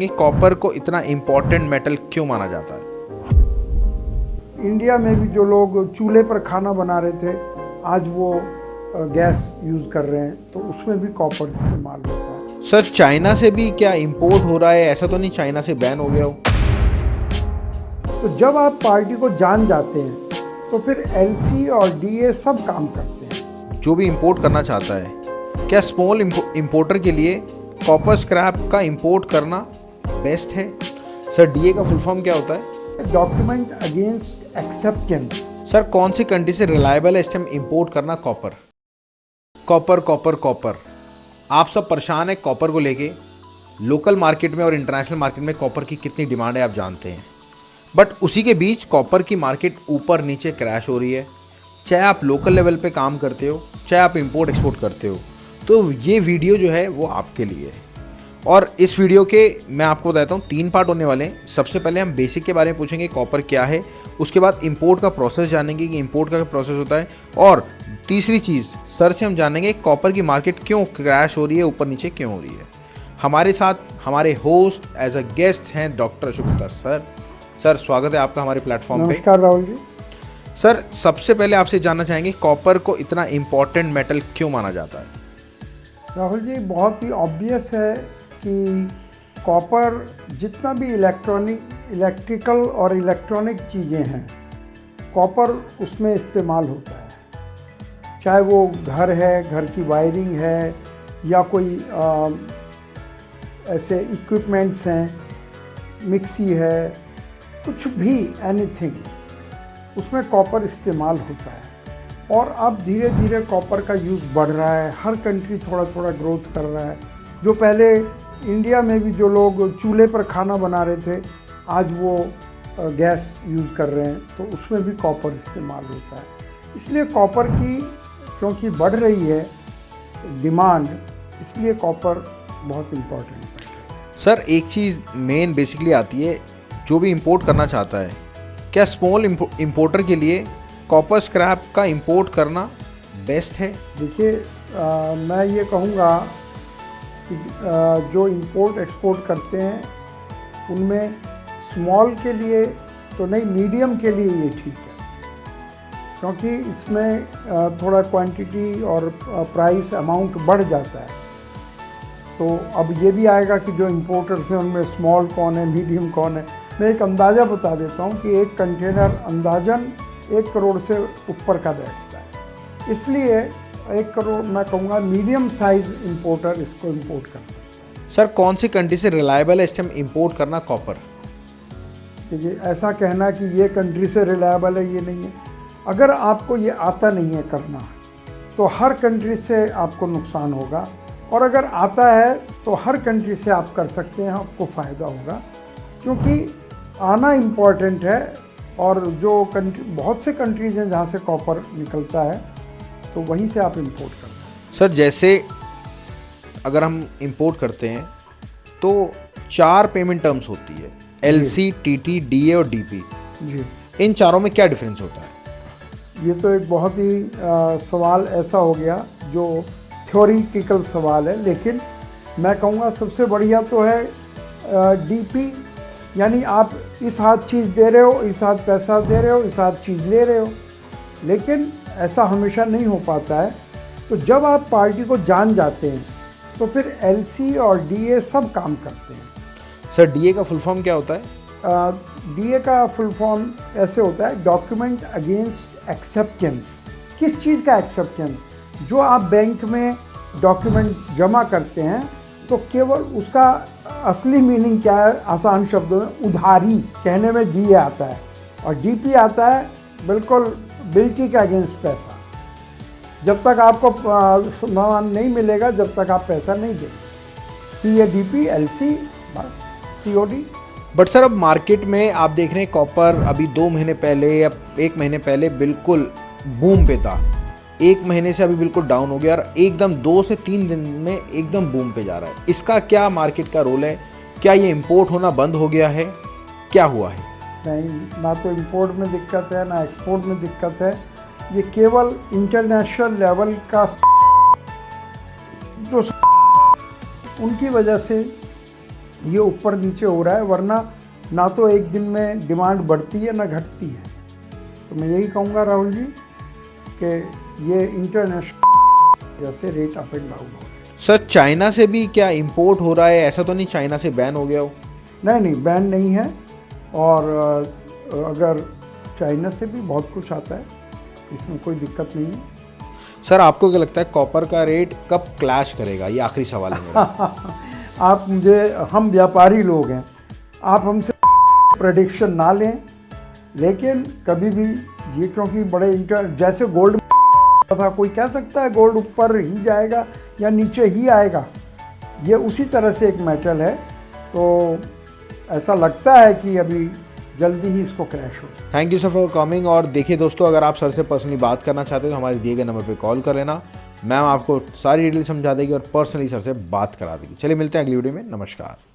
कि कॉपर को इतना इम्पोर्टेंट मेटल क्यों माना जाता है? इंडिया में भी जो लोग चूल्हे पर खाना बना रहे थे, आज वो गैस यूज़ कर रहे हैं, तो उसमें भी कॉपर इस्तेमाल होता है। सर, चाइना से भी क्या इंपोर्ट हो रहा है? ऐसा तो नहीं चाइना से बैन हो गया हो? तो जब आप पार्टी को जान जाते हैं तो फिर एलसी और डीए सब काम करते हैं। जो भी इंपोर्ट करना चाहता है, क्या स्मॉल इंपोर्टर के लिए कॉपर स्क्रैप का इंपोर्ट करना बेस्ट है? सर, डीए का फुल फॉर्म क्या होता है? Document against acceptance. सर, कौन सी कंट्री से रिलायबल है इस टाइम इंपोर्ट करना कॉपर? कॉपर कॉपर कॉपर, आप सब परेशान है कॉपर को लेके। लोकल मार्केट में और इंटरनेशनल मार्केट में कॉपर की कितनी डिमांड है आप जानते हैं, बट उसी के बीच कॉपर की मार्केट ऊपर नीचे क्रैश हो रही है। चाहे आप लोकल लेवल पे काम करते हो, चाहे आप इंपोर्ट एक्सपोर्ट करते हो, तो ये वीडियो जो है वो आपके लिए है। और इस वीडियो के मैं आपको बताता हूँ 3 पार्ट होने वाले हैं। सबसे पहले हम बेसिक के बारे में पूछेंगे, कॉपर क्या है। उसके बाद इंपोर्ट का प्रोसेस जानेंगे कि इंपोर्ट का प्रोसेस होता है। और तीसरी चीज़, सर से हम जानेंगे कॉपर की मार्केट क्यों क्रैश हो रही है, ऊपर नीचे क्यों हो रही है। हमारे साथ हमारे होस्ट एज अ गेस्ट हैं doctor Ashok Gupta sir. Sir, स्वागत है आपका हमारे प्लेटफॉर्म पे। नमस्कार राहुल जी। सर, सबसे पहले आपसे जानना चाहेंगे कॉपर को इतना इम्पोर्टेंट मेटल क्यों माना जाता है? राहुल जी, बहुत ही ऑब्वियस है कि कॉपर जितना भी इलेक्ट्रिकल और इलेक्ट्रॉनिक चीज़ें हैं, कॉपर उसमें इस्तेमाल होता है। चाहे वो घर है, घर की वायरिंग है, या कोई ऐसे इक्विपमेंट्स हैं, मिक्सी है, कुछ भी, एनीथिंग, उसमें कॉपर इस्तेमाल होता है। और अब धीरे धीरे कॉपर का यूज़ बढ़ रहा है। हर कंट्री थोड़ा थोड़ा ग्रोथ कर रहा है। जो पहले इंडिया में भी जो लोग चूल्हे पर खाना बना रहे थे, आज वो गैस यूज़ कर रहे हैं, तो उसमें भी कॉपर इस्तेमाल होता है। इसलिए कॉपर की क्योंकि बढ़ रही है डिमांड, इसलिए कॉपर बहुत इम्पोर्टेंट है। सर, एक चीज़ मेन बेसिकली आती है, जो भी इंपोर्ट करना चाहता है, क्या स्मॉल इंपोर्टर के लिए कॉपर स्क्रैप का इंपोर्ट करना बेस्ट है? देखिए, मैं ये कहूँगा कि जो इंपोर्ट एक्सपोर्ट करते हैं उनमें स्मॉल के लिए तो नहीं, मीडियम के लिए ये ठीक है, क्योंकि इसमें थोड़ा क्वांटिटी और प्राइस अमाउंट बढ़ जाता है। तो अब ये भी आएगा कि जो इंपोर्टर्स हैं उनमें स्मॉल कौन है, मीडियम कौन है। मैं एक अंदाज़ा बता देता हूँ कि एक कंटेनर अंदाजन 1 करोड़ से ऊपर का बैठता है। इसलिए 1 करोड़ मैं कहूँगा मीडियम साइज़ इंपोर्टर इसको इंपोर्ट कर सकते हैं। सर, कौन सी कंट्री से रिलायबल है इस टाइम इंपोर्ट करना कॉपर? देखिए, ऐसा कहना कि ये कंट्री से रिलायबल है, ये नहीं है। अगर आपको ये आता नहीं है करना, तो हर कंट्री से आपको नुकसान होगा। और अगर आता है तो हर कंट्री से आप कर सकते हैं, आपको फ़ायदा होगा, क्योंकि आना इम्पॉर्टेंट है। और जो कंट्री, बहुत से कंट्रीज़ हैं जहाँ से कॉपर निकलता है, तो वहीं से आप इंपोर्ट कर सकते हैं। सर, जैसे अगर हम इंपोर्ट करते हैं तो 4 पेमेंट टर्म्स होती है, एलसी, टीटी, डीए और डीपी। जी, इन चारों में क्या डिफरेंस होता है? ये तो एक बहुत ही सवाल ऐसा हो गया जो थ्योरेटिकल सवाल है, लेकिन मैं कहूँगा सबसे बढ़िया तो है डीपी, यानी आप इस हाथ चीज़ दे रहे हो, इस हाथ पैसा दे रहे हो, इस हाथ चीज़ ले रहे हो। लेकिन ऐसा हमेशा नहीं हो पाता है। तो जब आप पार्टी को जान जाते हैं तो फिर एलसी और डीए सब काम करते हैं। सर, डीए का फुल फॉर्म क्या होता है? डीए का फुल फॉर्म ऐसे होता है, डॉक्यूमेंट अगेंस्ट एक्सेप्टेंस। किस चीज़ का एक्सेप्टेंस? जो आप बैंक में डॉक्यूमेंट जमा करते हैं, तो केवल उसका असली मीनिंग क्या है, आसान शब्दों में उधारी कहने में डीए आता है। और डीपी आता है बिल्कुल बिल्टी के अगेंस्ट पैसा। जब तक आपको सामान नहीं मिलेगा, जब तक आप पैसा नहीं देंगे। पीए, डीपी, एलसी, बस सीओडी। बट सर, अब मार्केट में आप देख रहे हैं कॉपर अभी 2 महीने पहले या 1 महीने पहले बिल्कुल बूम पे था। 1 महीने से अभी बिल्कुल डाउन हो गया और एकदम 2 से 3 दिन में एकदम बूम पे जा रहा है। इसका क्या मार्केट का रोल है? क्या ये इंपोर्ट होना बंद हो गया है? क्या हुआ है? नहीं, ना तो इंपोर्ट में दिक्कत है, ना एक्सपोर्ट में दिक्कत है। ये केवल इंटरनेशनल लेवल का जो उनकी वजह से ये ऊपर नीचे हो रहा है, वरना ना तो एक दिन में डिमांड बढ़ती है ना घटती है। तो मैं यही कहूँगा राहुल जी कि ये इंटरनेशनल जैसे रेट अप एंड डाउन हो। सर चाइना से भी क्या इंपोर्ट हो रहा है? ऐसा तो नहीं चाइना से बैन हो गया हो? नहीं, बैन नहीं है। और अगर चाइना से भी बहुत कुछ आता है, इसमें कोई दिक्कत नहीं है। सर आपको क्या लगता है कॉपर का रेट कब क्लैश करेगा? ये आखिरी सवाल है मेरा। हम व्यापारी लोग हैं, आप हमसे प्रेडिक्शन ना लें, लेकिन कभी भी ये, क्योंकि बड़े जैसे गोल्ड था, कोई कह सकता है गोल्ड ऊपर ही जाएगा या नीचे ही आएगा, ये उसी तरह से एक मेटल है। तो ऐसा लगता है कि अभी जल्दी ही इसको क्रैश हो। Thank you sir for coming. और देखिए दोस्तों, अगर आप सर से पर्सनली बात करना चाहते हो तो हमारे दिए गए नंबर पे कॉल कर लेना। मैम आपको सारी डिटेल समझा देगी और पर्सनली सर से बात करा देगी। चलिए मिलते हैं अगली वीडियो में। नमस्कार।